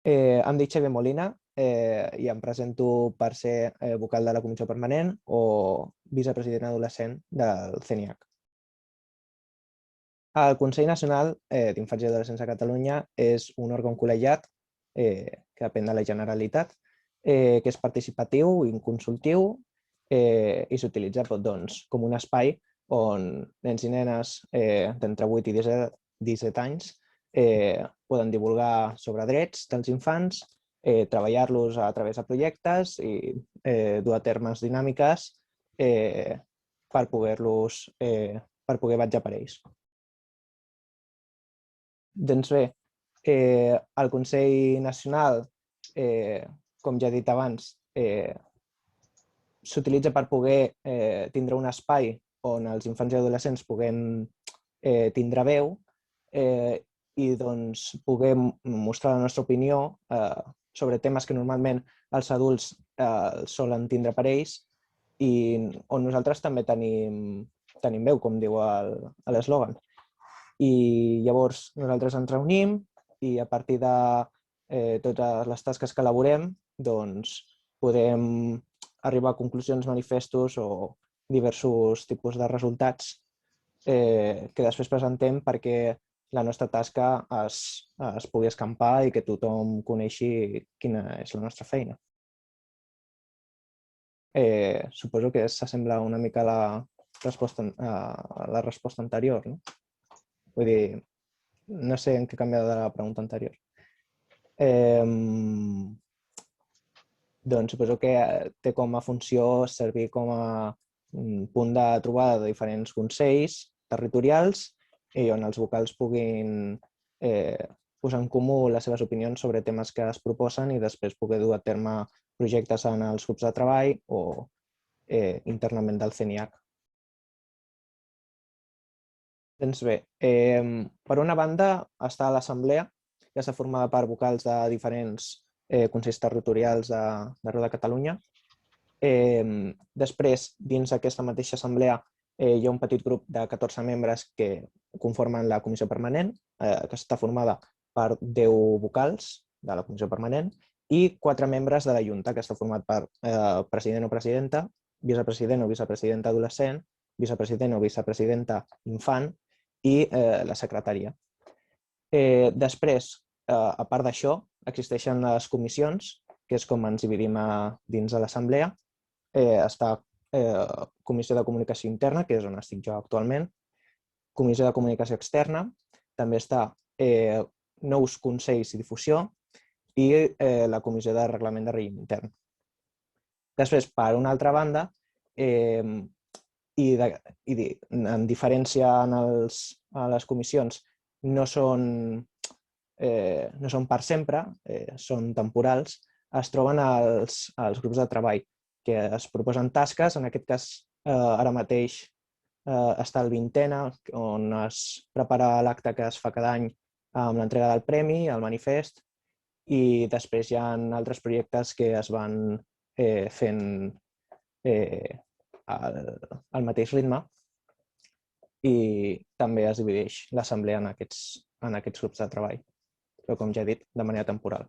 Em dic Xavier Molina i em presento per ser vocal de la Comissió Permanent o vicepresident adolescent del CENIAC. El Consell Nacional d'Infants i Adolescents de Catalunya és un òrgan col·legiat que depèn de la Generalitat, que és participatiu i consultiu i s'utilitza com un espai on nens i nenes d'entre 8 i 17 anys poden divulgar sobre drets dels infants, treballar-los a través de projectes i dur a termes dinàmiques per poder vetllar per ells. Doncs bé, el Consell Nacional, com ja he dit abans, s'utilitza per poder tindre un espai on els infants i adolescents puguem tindre veu i poder mostrar la nostra opinió sobre temes que normalment els adults solen tindre per ells i on nosaltres també tenim veu, com diu l'eslògan. I llavors nosaltres ens reunim i a partir de totes les tasques que elaborem podem arribar a conclusions, manifestos o diversos tipus de resultats que després presentem perquè la nostra tasca es pugui escampar i que tothom coneixi quina és la nostra feina. Suposo que s'assembla una mica a la resposta anterior, no? Vull dir, no sé en què canvia de la pregunta anterior. Doncs suposo que té com a funció servir com a punt de trobada de diferents consells territorials i on els vocals puguin posar en comú les seves opinions sobre temes que es proposen i després poder dur a terme projectes en els grups de treball o internament del CENIAC. Doncs bé, per una banda està l'assemblea, que està formada per vocals de diferents consells territorials d'arreu de Catalunya. Després, dins d'aquesta mateixa assemblea, hi ha un petit grup de 14 membres que conformen la comissió permanent, que està formada per 10 vocals de la comissió permanent i 4 membres de la Junta, que està format per president o presidenta, vicepresident o vicepresidenta adolescent, vicepresident o vicepresidenta infant i la secretaria. Després, a part d'això, existeixen les comissions, que és com ens dividim dins de l'assemblea. Està Comissió de Comunicació Interna, que és on estic jo actualment, Comissió de Comunicació Externa, també està Nous Consells i Difusió i la Comissió de Reglament de Règim Intern. Després, per una altra banda, i en diferència a les comissions, no són per sempre, són temporals, es troben els grups de treball, que es proposen tasques. En aquest cas, ara mateix està el 20è, on es prepara l'acte que es fa cada any amb l'entrega del premi, el manifest, i després hi ha altres projectes que es van fent al mateix ritme i també es divideix l'assemblea en aquests grups de treball, però com ja he dit, de manera temporal.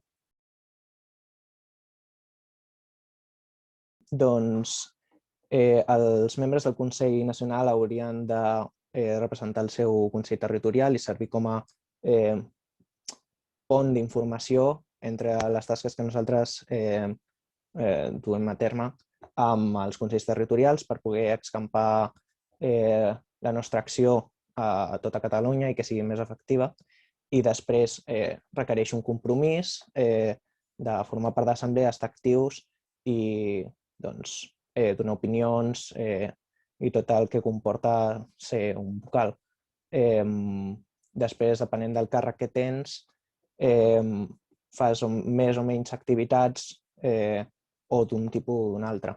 Doncs els membres del Consell Nacional haurien de representar el seu Consell Territorial i servir com a pont d'informació entre les tasques que nosaltres duem a terme amb els consells territorials per poder escampar la nostra acció a tota Catalunya i que sigui més efectiva. I després requereix un compromís de formar part de l'assemblea, estar actius i donar opinions i tot el que comporta ser un vocal. Després, depenent del càrrec que tens, fas més o menys activitats o d'un tipus o d'un altre.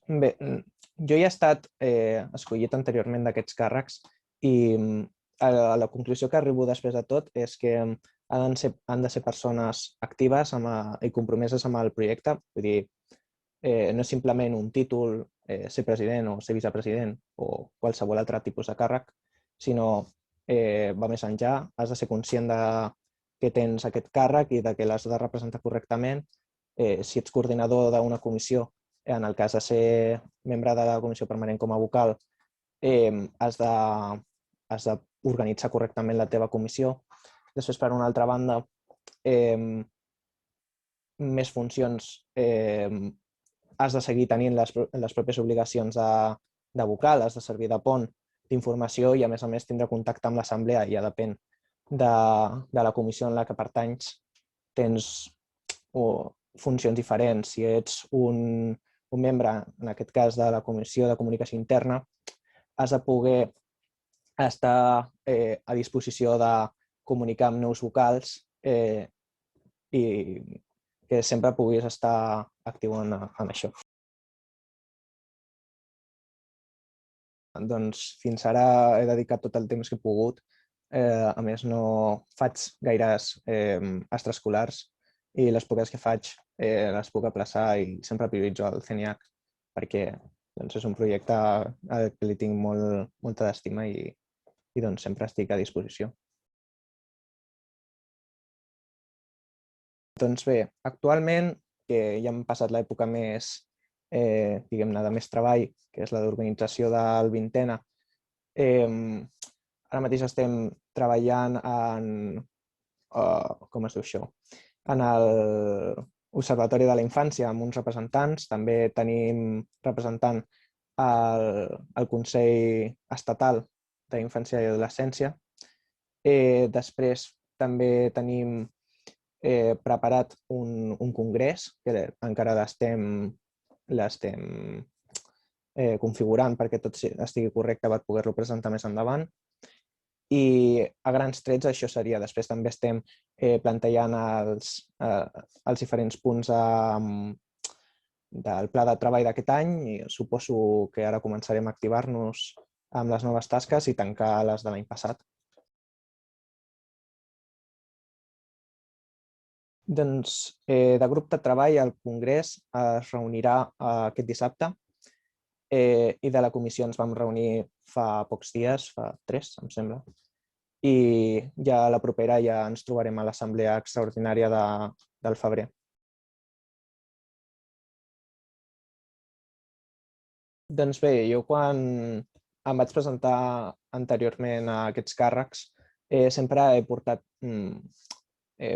Bé, jo ja he estat escollit anteriorment d'aquests càrrecs i la conclusió que arribo després de tot és que han de ser persones actives i compromeses amb el projecte. Vull dir, no és simplement un títol, ser president o ser vicepresident o qualsevol altre tipus de càrrec, sinó va més enllà, has de ser conscient de que tens aquest càrrec i de que l'has de representar correctament. Si ets coordinador d'una comissió, en el cas de ser membre de la comissió permanent com a vocal, has d'organitzar correctament la teva comissió. Després, per una altra banda, més funcions, has de seguir tenint les pròpies obligacions de vocal, has de servir de pont d'informació i, a més, tindre contacte amb l'assemblea. Ja depèn de la comissió en la que pertanys, tens funcions diferents. Si ets un membre, en aquest cas de la Comissió de Comunicació Interna, has de poder estar a disposició de comunicar amb nous vocals i que sempre puguis estar actiu en això. Doncs fins ara he dedicat tot el temps que he pogut. A més, no faig gaires extraescolars i les poques que faig les puc aplaçar i sempre prioritzo el CENIAC perquè és un projecte que li tinc molta estima i sempre estic a disposició. Doncs bé, actualment, que ja hem passat l'època més, diguem-ne, de més treball, que és la d'organització del Vintena, ara mateix estem treballant en, com es diu això, en l'Observatori de la Infància amb uns representants. També tenim representant al Consell Estatal d'Infància i Adolescència. Després també tenim preparat un congrés que encara l'estem configurant perquè tot estigui correcte per poder-lo presentar més endavant. I a grans trets això seria. Després també estem plantejant els diferents punts del pla de treball d'aquest any i suposo que ara començarem a activar-nos amb les noves tasques i tancar les de l'any passat. Doncs de grup de treball el congrés es reunirà aquest dissabte i de la comissió ens vam reunir fa pocs dies, fa 3, em sembla. I ja la propera ja ens trobarem a l'assemblea extraordinària del febrer. Doncs bé, jo quan em vaig presentar anteriorment a aquests càrrecs sempre he portat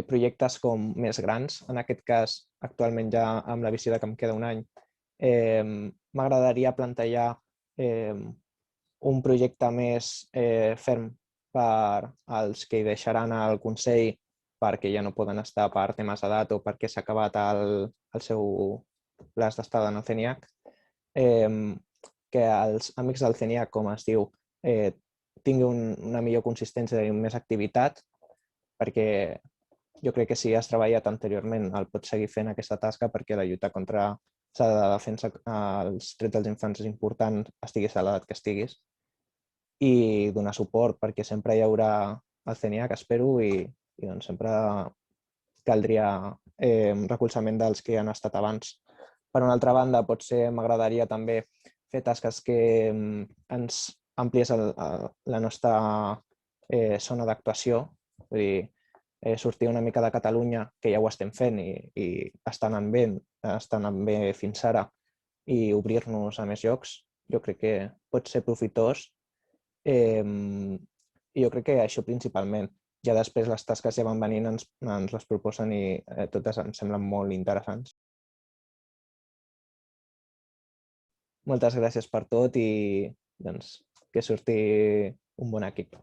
projectes com més grans. En aquest cas, actualment ja amb la visió que em queda un any, m'agradaria plantejar un projecte més ferm per als que hi deixaran el Consell perquè ja no poden estar per temes d'edat o perquè s'ha acabat el seu plaç d'estada en el CENIAC, que els amics del CENIAC, com es diu, tinguin una millor consistència i més activitat, perquè jo crec que si has treballat anteriorment el pots seguir fent aquesta tasca perquè la lluita contra la defensa dels drets dels infants és important, estiguis a l'edat que estiguis, i donar suport perquè sempre hi haurà el CENIAC, espero, i sempre caldria recolzament dels que han estat abans. Per una altra banda, potser m'agradaria també fer tasques que ens ampliés la nostra zona d'actuació, vull dir, sortir una mica de Catalunya, que ja ho estem fent i està anant bé fins ara, i obrir-nos a més llocs. Jo crec que pot ser profitós i jo crec que això principalment. Ja després les tasques ja van venint, ens les proposen i totes em semblen molt interessants. Moltes gràcies per tot i que surti un bon equip.